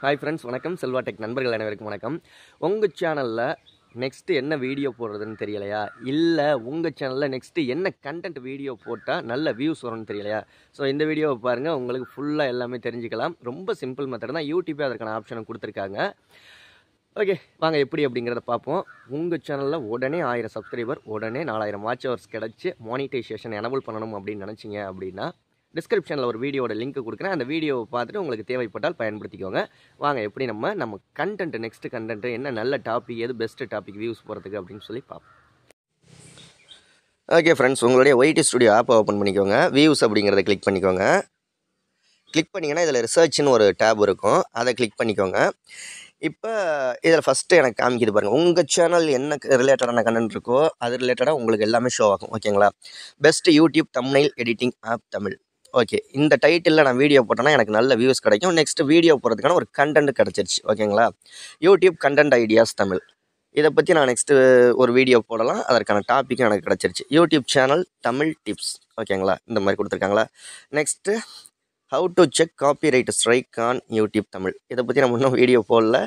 Hi friends, வணக்கம். Selva tech நண்பர்கள் அனைவருக்கும் வணக்கம். உங்கள் சேனலில் நெக்ஸ்ட்டு என்ன வீடியோ போடுறதுன்னு தெரியலையா, இல்லை உங்கள் சேனலில் நெக்ஸ்ட்டு என்ன கண்டென்ட் வீடியோ போட்டால் நல்ல வியூஸ் வரும்னு தெரியலையா? ஸோ இந்த வீடியோவை பாருங்கள், உங்களுக்கு ஃபுல்லாக எல்லாமே தெரிஞ்சுக்கலாம். ரொம்ப சிம்பிள் மெத்தட் தான். யூடியூப்பே அதற்கான ஆப்ஷனை கொடுத்துருக்காங்க. ஓகே, வாங்க எப்படி அப்படிங்கிறத பார்ப்போம். உங்கள் சேனலில் உடனே 1000 சப்ஸ்கிரைபர், உடனே 4000 வாட்ச் ஹவர்ஸ் கிடச்சி மானிட்டைசேஷன் எனபிள் பண்ணணும் அப்படின்னு நினச்சிங்க அப்படின்னா, டிஸ்கிரிப்ஷனில் ஒரு வீடியோட லிங்க் கொடுக்குறேன். அந்த வீடியோவை பார்த்துட்டு உங்களுக்கு தேவைப்பட்டால் பயன்படுத்திக்கோங்க. வாங்க எப்படி நம்ம கண்டென்ட் நெக்ஸ்ட் கண்டென்ட் என்ன நல்ல டாபிக், எது பெஸ்ட் டாபிக் வியூஸ் போகிறதுக்கு அப்படின்னு சொல்லி பார்ப்போம். ஓகே ஃப்ரெண்ட்ஸ், உங்களுடைய ஒய்டி ஸ்டுடியோ ஆப்பை ஓப்பன் பண்ணிக்கோங்க. வியூஸ் அப்படிங்கிறத கிளிக் பண்ணிக்கோங்க. கிளிக் பண்ணிங்கன்னா இதில் ரிசர்ச்னு ஒரு டேப் இருக்கும், அதை கிளிக் பண்ணிக்கோங்க. இப்போ இதில் ஃபஸ்ட்டு எனக்கு காமிக்கிது பாருங்கள். உங்கள் சேனல் என்ன ரிலேட்டடான கண்டென்ட் இருக்கோ அது ரிலேட்டடாக உங்களுக்கு எல்லாமே ஷோ ஆகும். ஓகேங்களா? Best YouTube thumbnail editing app Tamil. Okay, இந்த டைட்டிலில் நான் வீடியோ போட்டேன்னா எனக்கு நல்ல வியூஸ் கிடைக்கும். நெக்ஸ்ட் வீடியோ போகிறதுக்கான ஒரு கண்டென்ட் கிடச்சிருச்சு. ஓகேங்களா? YouTube content ideas Tamil. இதை பற்றி நான் நெக்ஸ்ட்டு ஒரு வீடியோ போடலாம். அதற்கான டாப்பிக்கும் எனக்கு கிடச்சிருச்சு. YouTube channel Tamil tips. ஓகேங்களா? இந்த மாதிரி கொடுத்துருக்காங்களா. Next how to check copyright strike on YouTube Tamil. இதை பற்றி நம்ம இன்னும் வீடியோ போடல.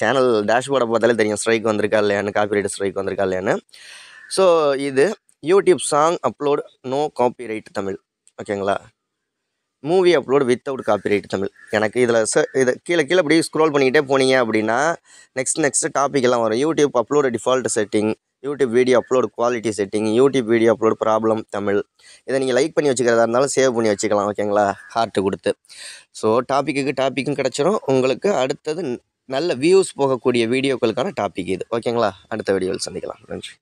சேனல் டேஷ்போர்டை பார்த்தாலே தெரியும் ஸ்ட்ரைக் வந்திருக்கா இல்லையான்னு, காப்பிரைட் ஸ்ட்ரைக் வந்திருக்கா இல்லையான்னு. ஸோ இது YouTube song upload no copyright Tamil. ஓகேங்களா? Movie upload without copyright Tamil. எனக்கு இதில் இதை கீழே இப்படி ஸ்க்ரோல் பண்ணிக்கிட்டே போனீங்க அப்படின்னா நெக்ஸ்ட் டாபிக் எல்லாம் வரும். YouTube upload default setting, YouTube video upload quality setting, YouTube video upload problem Tamil. இதை நீங்கள் லைக் பண்ணி வச்சுக்கிறதா இருந்தாலும் சேவ் பண்ணி வச்சுக்கலாம். ஓகேங்களா? ஹார்ட்டு கொடுத்து. ஸோ டாப்பிக்கும் கிடச்சிரும் உங்களுக்கு. அடுத்தது நல்ல வியூஸ் போகக்கூடிய வீடியோக்களுக்கான டாபிக் இது. ஓகேங்களா? அடுத்த வீடியோவில் சந்திக்கலாம். நன்றி.